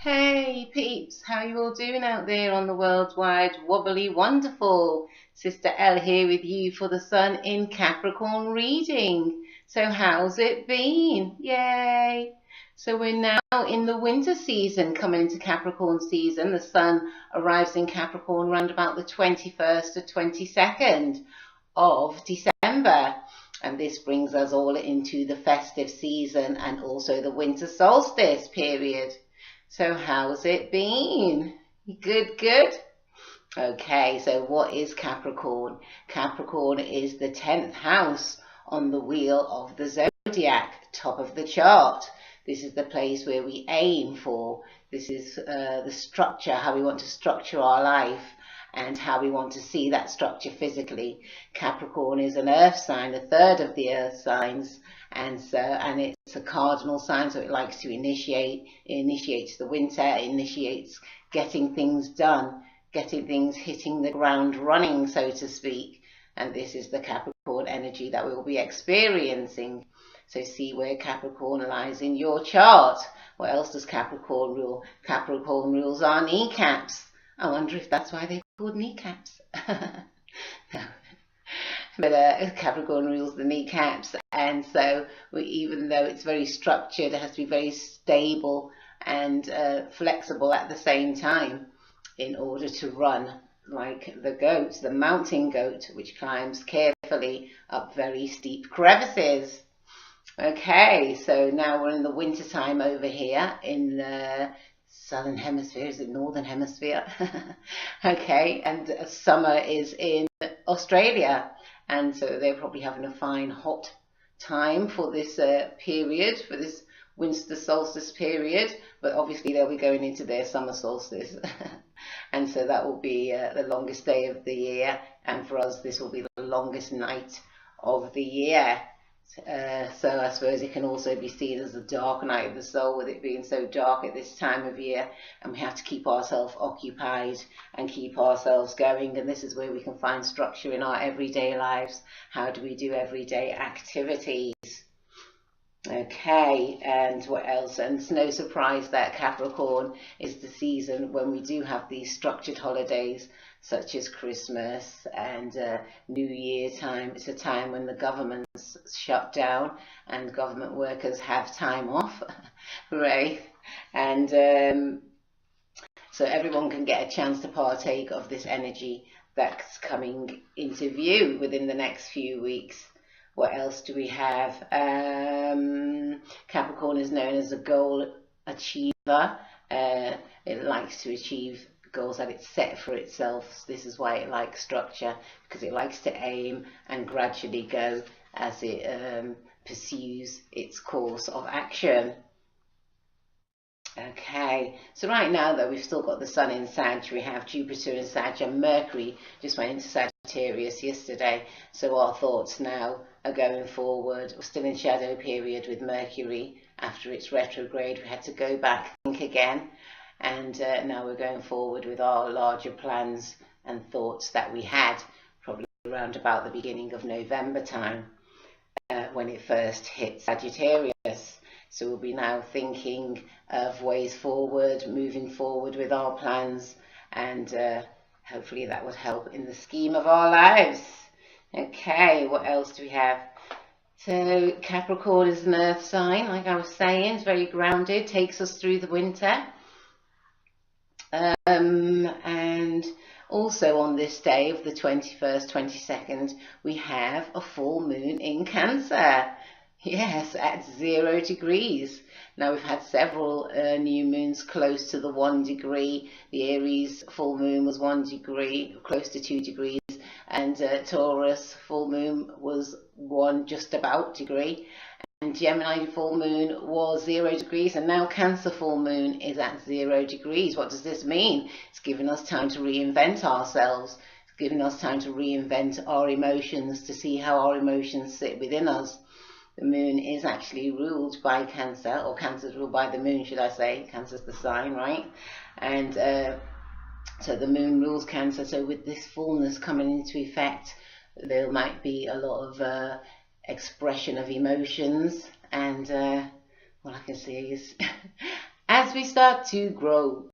Hey peeps, how you all doing out there on the worldwide wobbly wonderful? Sister Elle here with you for the Sun in Capricorn reading. So how's it been? Yay! So we're now in the winter season, coming into Capricorn season. The Sun arrives in Capricorn around about the 21st to 22nd of December. And this brings us all into the festive season and also the winter solstice period. So how's it been? Good, good. Okay, so what is Capricorn? Capricorn is the 10th house on the wheel of the zodiac, top of the chart. This is the place where we aim for. This is the structure, how we want to structure our life and how we want to see that structure physically. Capricorn is an earth sign, a third of the earth signs, and it's a cardinal sign, so it likes to initiate. It initiates the winter, it initiates getting things done, getting things hitting the ground running, so to speak. And this is the Capricorn energy that we will be experiencing. So see where Capricorn lies in your chart. What else does Capricorn rule? Capricorn rules our kneecaps. I wonder if that's why they're called kneecaps. No. But Capricorn rules the kneecaps, and so even though it's very structured, it has to be very stable and flexible at the same time in order to run like the goat, the mountain goat, which climbs carefully up very steep crevices. Okay, so now we're in the winter time over here in the southern hemisphere. Is it northern hemisphere? Okay, and summer is in Australia, and so they're probably having a fine hot time for this period, for this winter solstice period, but obviously they'll be going into their summer solstice. And so that will be the longest day of the year, and for us this will be the longest night of the year. So I suppose it can also be seen as a dark night of the soul, with it being so dark at this time of year, and we have to keep ourselves occupied and keep ourselves going, and this is where we can find structure in our everyday lives. How do we do everyday activities? Okay, and what else? And it's no surprise that Capricorn is the season when we do have these structured holidays, such as Christmas and New Year time. It's a time when the government's shut down and government workers have time off, right? And so everyone can get a chance to partake of this energy that's coming into view within the next few weeks. What else do we have? Capricorn is known as a goal achiever. It likes to achieve goals that it's set for itself. This is why it likes structure, because it likes to aim and gradually go as it pursues its course of action. Okay, so right now though, we've still got the Sun in Sag, we have Jupiter in Sag, and Mercury just went into Sagittarius yesterday. So our thoughts now are going forward. We're still in shadow period with Mercury. After its retrograde, we had to go back and think again. And now we're going forward with our larger plans and thoughts that we had probably around about the beginning of November time when it first hit Sagittarius. So we'll be now thinking of ways forward, moving forward with our plans, and hopefully that would help in the scheme of our lives. Okay, what else do we have? So Capricorn is an earth sign, like I was saying. It's very grounded, takes us through the winter. And also on this day of the 21st, 22nd, we have a full moon in Cancer. Yes, at 0 degrees. Now we've had several new moons close to the 1 degree. The Aries full moon was 1 degree, close to 2 degrees, and Taurus full moon was just about degree, and Gemini full moon was 0 degrees, and now Cancer full moon is at 0 degrees. What does this mean? It's giving us time to reinvent ourselves. It's giving us time to reinvent our emotions, to see how our emotions sit within us. The moon is actually ruled by Cancer, or Cancer is ruled by the moon, should I say. Cancer's the sign, right? And so the moon rules Cancer. So with this fullness coming into effect, there might be a lot of expression of emotions, and what I can see is As we start to grow,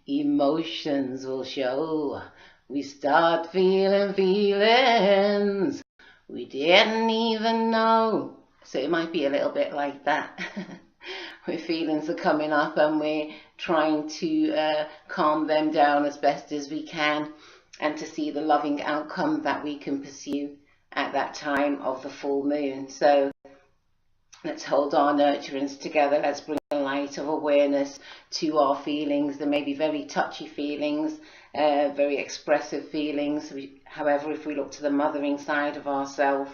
emotions will show. We start feeling feelings we didn't even know. So it might be a little bit like that. Where feelings are coming up and we're trying to calm them down as best as we can, and to see the loving outcome that we can pursue at that time of the full moon. So let's hold our nurturance together. Let's bring a light of awareness to our feelings. There may be very touchy feelings, very expressive feelings. However, if we look to the mothering side of ourselves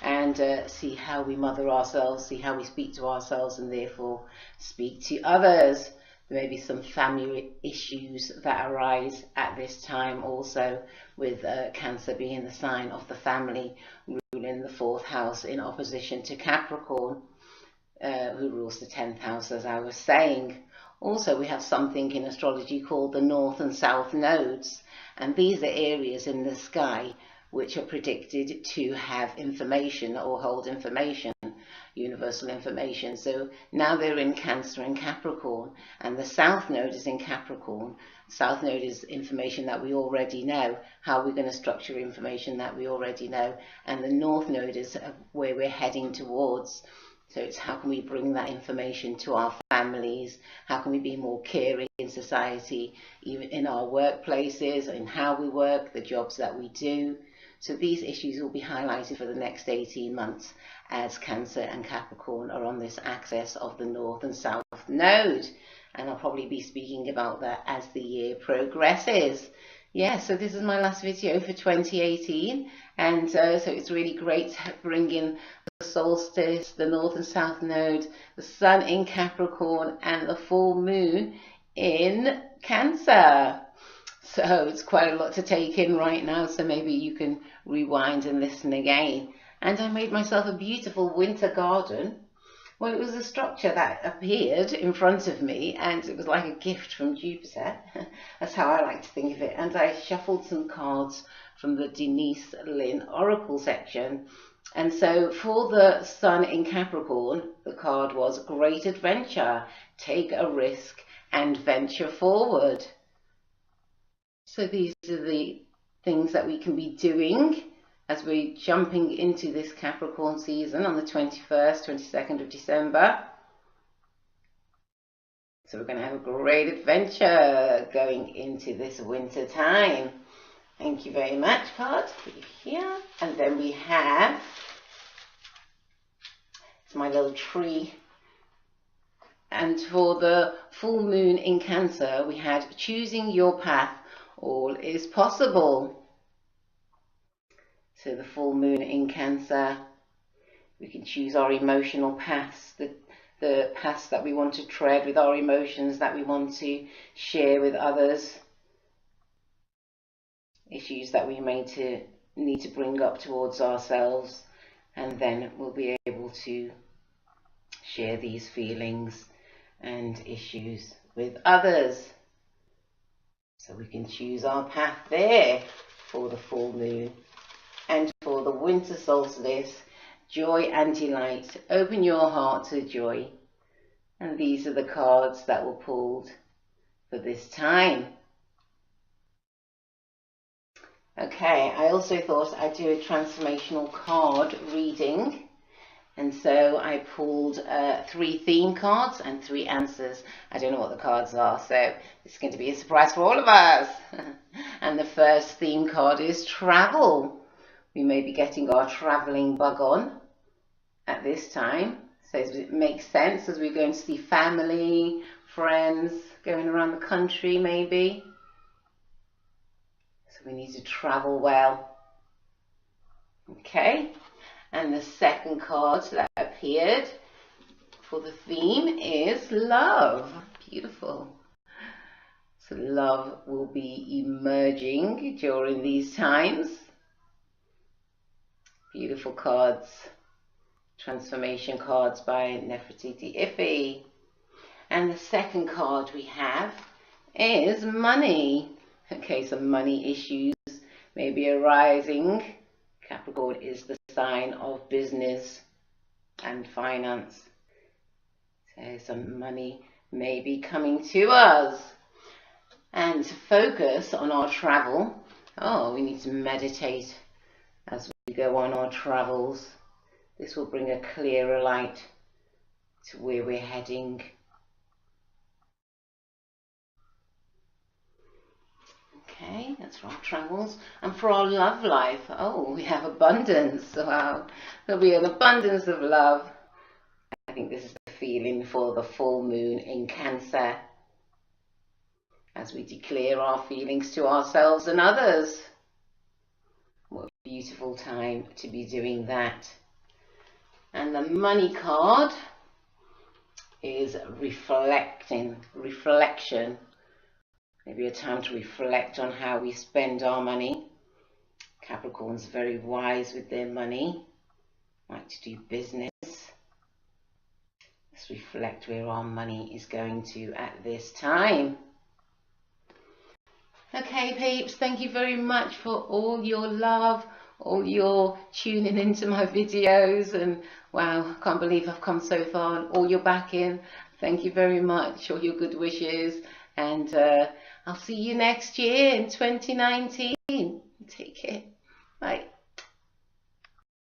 and see how we mother ourselves, see how we speak to ourselves and therefore speak to others. There may be some family issues that arise at this time also, with Cancer being the sign of the family, ruling the 4th house in opposition to Capricorn, who rules the 10th house, as I was saying. Also, we have something in astrology called the North and South nodes, and these are areas in the sky which are predicted to have information or hold information, universal information. So now they're in Cancer and Capricorn, and the South node is in Capricorn. South node is information that we already know, how we're going to structure information that we already know, and the North node is where we're heading towards. So it's how can we bring that information to our families, how can we be more caring in society, even in our workplaces, in how we work, the jobs that we do. So these issues will be highlighted for the next 18 months as Cancer and Capricorn are on this axis of the North and South node. And I'll probably be speaking about that as the year progresses. Yeah, so this is my last video for 2018. And so it's really great to bring in the solstice, the North and South node, the Sun in Capricorn, and the full moon in Cancer. So it's quite a lot to take in right now, so maybe you can rewind and listen again. And I made myself a beautiful winter garden. Well, it was a structure that appeared in front of me, and it was like a gift from Jupiter. That's how I like to think of it. And I shuffled some cards from the Denise Lynn Oracle section. And so for the Sun in Capricorn, the card was Great Adventure, Take a Risk and Venture Forward. So these are the things that we can be doing as we're jumping into this Capricorn season on the 21st, 22nd of December. So we're going to have a great adventure going into this winter time. Thank you very much, cards. Put you here. And then we have, it's my little tree. And for the full moon in Cancer, we had choosing your path. All is possible. So the full moon in Cancer, we can choose our emotional paths, the paths that we want to tread with our emotions, that we want to share with others, issues that we may need to bring up towards ourselves, and then we'll be able to share these feelings and issues with others. So we can choose our path there for the full moon. And for the winter solstice, joy and delight. Open your heart to joy. And these are the cards that were pulled for this time. Okay, I also thought I'd do a transformational card reading. And so I pulled 3 theme cards and 3 answers. I don't know what the cards are, so it's going to be a surprise for all of us. And the first theme card is travel. We may be getting our traveling bug on at this time. So it makes sense as we're going to see family, friends, going around the country maybe. So we need to travel well. Okay. And the second card that appeared for the theme is love. Beautiful. So love will be emerging during these times. Beautiful cards. Transformation cards by Nefertiti Iffy. And the second card we have is money. Okay, some money issues may be arising. Capricorn is the sign of business and finance. So some money may be coming to us. And to focus on our travel, we need to meditate as we go on our travels. This will bring a clearer light to where we're heading. Okay, that's for our travels. And for our love life, we have abundance. Wow, there'll be an abundance of love. I think this is the feeling for the full moon in Cancer, as we declare our feelings to ourselves and others. What a beautiful time to be doing that. And the money card is reflection. Maybe a time to reflect on how we spend our money. Capricorn's very wise with their money, like to do business. Let's reflect where our money is going to at this time. Okay, peeps, thank you very much for all your love, all your tuning into my videos, and wow, I can't believe I've come so far, and all your backing. Thank you very much, all your good wishes, and I'll see you next year in 2019.